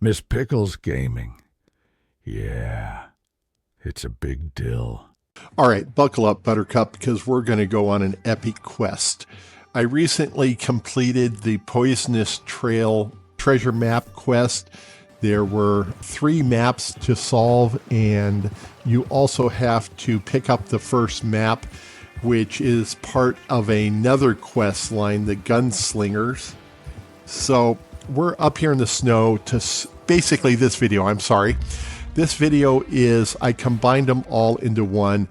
Miss Pickles Gaming. Yeah, it's a big deal. All right, buckle up, Buttercup, because we're going to go on an epic quest. I recently completed the Poisonous Trail treasure map quest. There were 3 maps to solve, and you also have to pick up the first map, which is part of another quest line, the Gunslingers. So we're up here in the snow to basically this video. I'm sorry. This video is, I combined them all into one.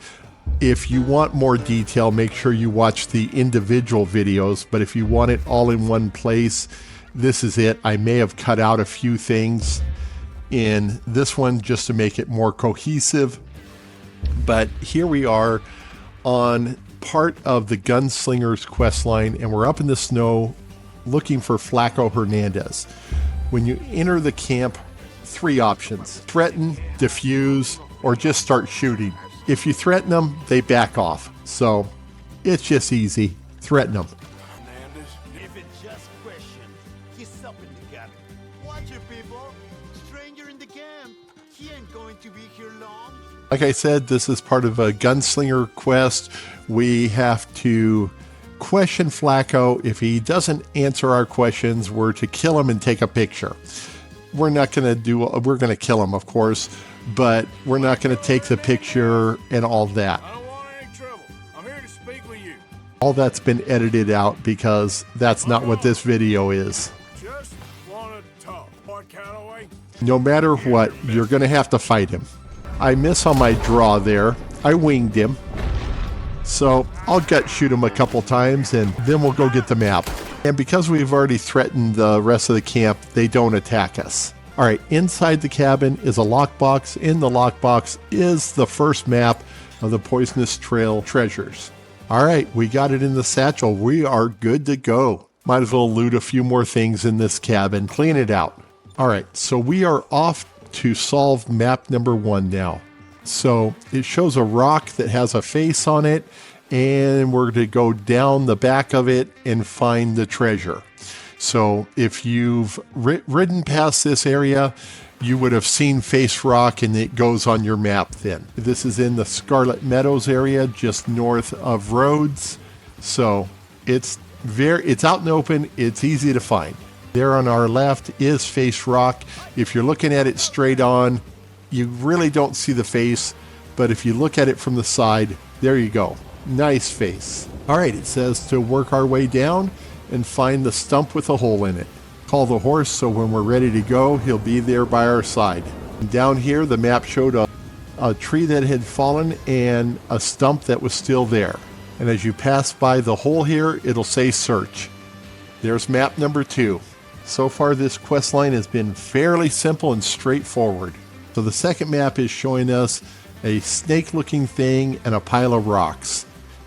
If you want more detail, make sure you watch the individual videos, but if you want it all in one place, this is it. I may have cut out a few things in this one just to make it more cohesive, but here we are on part of the Gunslingers quest line, and we're up in the snow looking for Flacco Hernandez. When you enter the camp, 3 options: threaten, defuse, or just start shooting. If you threaten them, they back off. So it's just easy. Threaten them. If it's just question, he's up in the cabin. Watch it, people. Stranger in the camp. He ain't going to be here long. Like I said, this is part of a Gunslinger quest. We have to question Flacco. If he doesn't answer our questions, we're to kill him and take a picture. We're not going to do, we're going to kill him, of course, but we're not going to take the picture and all that. I don't want any trouble. I'm here to speak with you. All that's been edited out because that's not what this video is. Just want to talk. What kind of way? No matter what, you're going to have to fight him. I miss on my draw there. I winged him. So I'll gut shoot him a couple times and then we'll go get the map. And because we've already threatened the rest of the camp, they don't attack us. All right, inside the cabin is a lockbox. In the lockbox is the first map of the Poisonous Trail treasures. All right, we got it in the satchel. We are good to go. Might as well loot a few more things in this cabin, clean it out. All right, so we are off to solve map number 1 now. So it shows a rock that has a face on it, and we're to go down the back of it and find the treasure. So if you've ridden past this area, you would have seen Face Rock, and it goes on your map then. This is in the Scarlet Meadows area, just north of Rhodes. So it's out in the open, it's easy to find. There on our left is Face Rock. If you're looking at it straight on, you really don't see the face, but if you look at it from the side, there you go. Nice face. All right, it says to work our way down and find the stump with a hole in it. Call the horse so when we're ready to go, he'll be there by our side. And down here, the map showed a tree that had fallen and a stump that was still there. And as you pass by the hole here, it'll say search. There's map number 2. So far, this quest line has been fairly simple and straightforward. So the second map is showing us a snake-looking thing and a pile of rocks.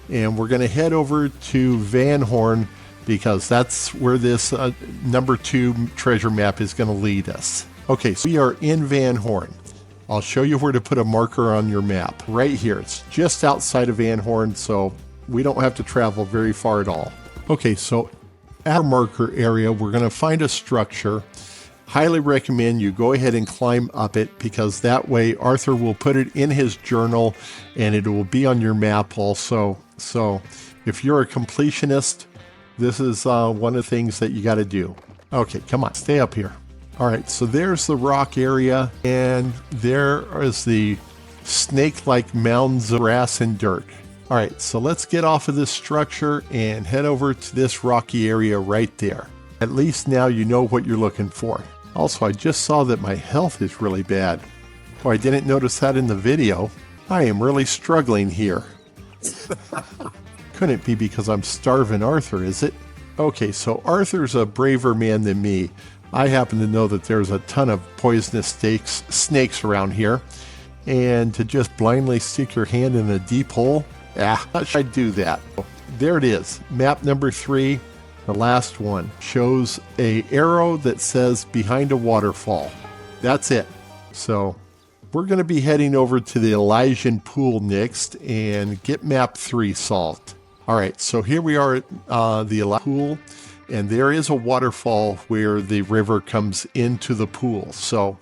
And we're going to head over to Van Horn because that's where this number 2 treasure map is going to lead us. Okay, so we are in Van Horn. I'll show you where to put a marker on your map. Right here. It's just outside of Van Horn, so we don't have to travel very far at all. Okay, so at our marker area, we're going to find a structure. Highly recommend you go ahead and climb up it because that way Arthur will put it in his journal and it will be on your map also. So if you're a completionist, this is one of the things that you got to do. Okay, come on, stay up here. All right, so there's the rock area and there is the snake-like mounds of grass and dirt. All right, so let's get off of this structure and head over to this rocky area right there. At least now you know what you're looking for. Also, I just saw that my health is really bad. Oh, I didn't notice that in the video. I am really struggling here. Couldn't be because I'm starving Arthur, is it? Okay, so Arthur's a braver man than me. I happen to know that there's a ton of poisonous snakes around here. And to just blindly stick your hand in a deep hole? Not sure I'd do that. There it is, map number 3. The last one shows an arrow that says behind a waterfall. That's it. So we're going to be heading over to the Elysian Pool next and get map 3 solved. All right, so here we are at the Elysian Pool, And there is a waterfall where the river comes into the pool. So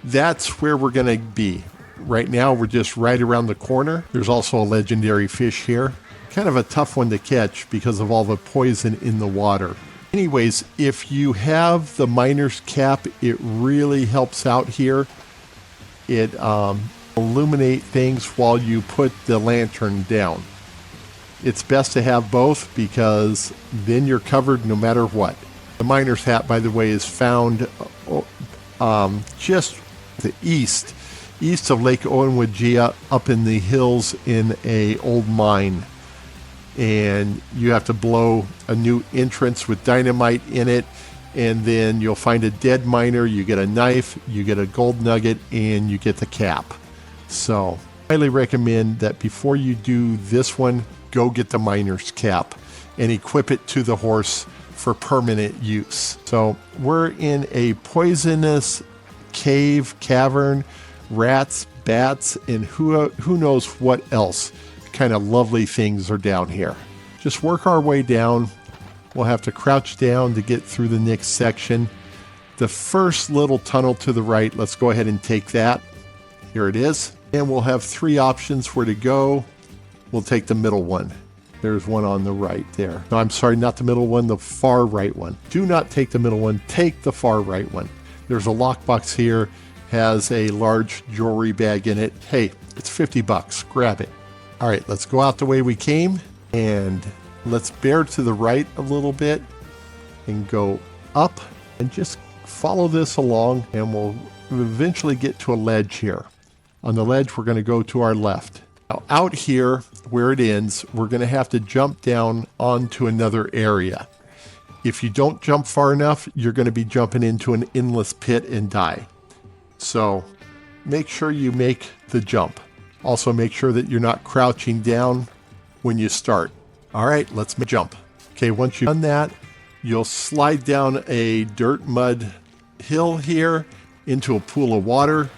that's where we're going to be. Right now, we're just right around the corner. There's also a legendary fish here. Kind of a tough one to catch because of all the poison in the water. Anyways, if you have the miner's cap, it really helps out here. It illuminate things while you put the lantern down. It's best to have both because then you're covered no matter what. The miner's hat, by the way, is found just the east of Lake Owenwood up in the hills in a old mine. And you have to blow a new entrance with dynamite in it, and then you'll find a dead miner, you get a knife, you get a gold nugget, and you get the cap. So I highly recommend that before you do this one, go get the miner's cap and equip it to the horse for permanent use. So we're in a poisonous cavern, rats, bats, and who knows what else kind of lovely things are down here. Just work our way down. We'll have to crouch down to get through the next section. The first little tunnel to the right, let's go ahead and take that. Here it is. And we'll have 3 options where to go. We'll take the middle one. There's one on the right there. No, I'm sorry, not the middle one, the far right one. Do not take the middle one, take the far right one. There's a lockbox here, has a large jewelry bag in it. Hey, it's $50, grab it. All right, let's go out the way we came, and let's bear to the right a little bit and go up and just follow this along, and we'll eventually get to a ledge here. On the ledge, we're going to go to our left. Now, out here where it ends, we're going to have to jump down onto another area. If you don't jump far enough, you're going to be jumping into an endless pit and die. So make sure you make the jump. Also make sure that you're not crouching down when you start. All right, let's jump. Okay, once you've done that, you'll slide down a dirt mud hill here into a pool of water.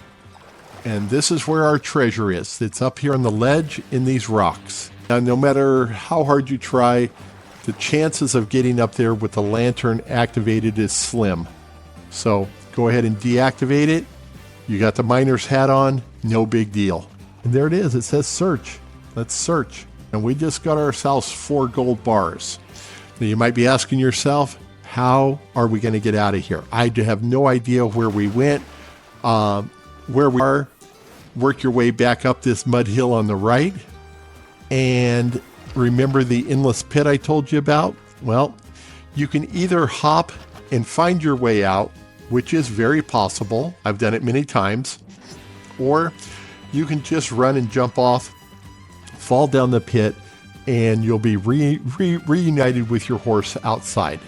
And this is where our treasure is. It's up here on the ledge in these rocks. Now, no matter how hard you try, the chances of getting up there with the lantern activated is slim. So go ahead and deactivate it. You got the miner's hat on, no big deal. And there it is, it says search. Let's search. And we just got ourselves 4 gold bars. Now you might be asking yourself, how are we going to get out of here? I have no idea where we went, where we are. Work your way back up this mud hill on the right. And remember the endless pit I told you about? Well, you can either hop and find your way out, which is very possible. I've done it many times. Or you can just run and jump off, fall down the pit, and you'll be reunited with your horse outside.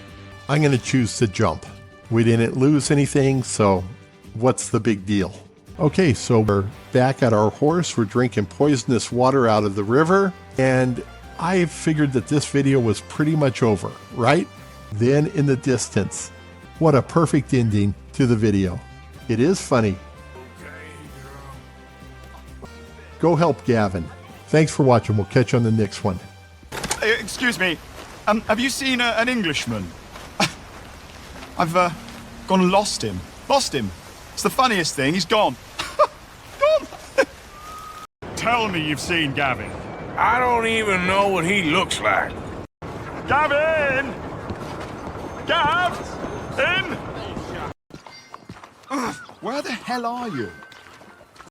I'm going to choose to jump. We didn't lose anything, so what's the big deal? Okay, so we're back at our horse. We're drinking poisonous water out of the river, and I figured that this video was pretty much over, right? Then in the distance, what a perfect ending to the video. It is funny. Go help Gavin. Thanks for watching. We'll catch you on the next one. Excuse me. Have you seen an Englishman? I've gone and lost him. Lost him. It's the funniest thing. He's gone. Gone. Tell me you've seen Gavin. I don't even know what he looks like. Gavin! Gav! In! Where the hell are you?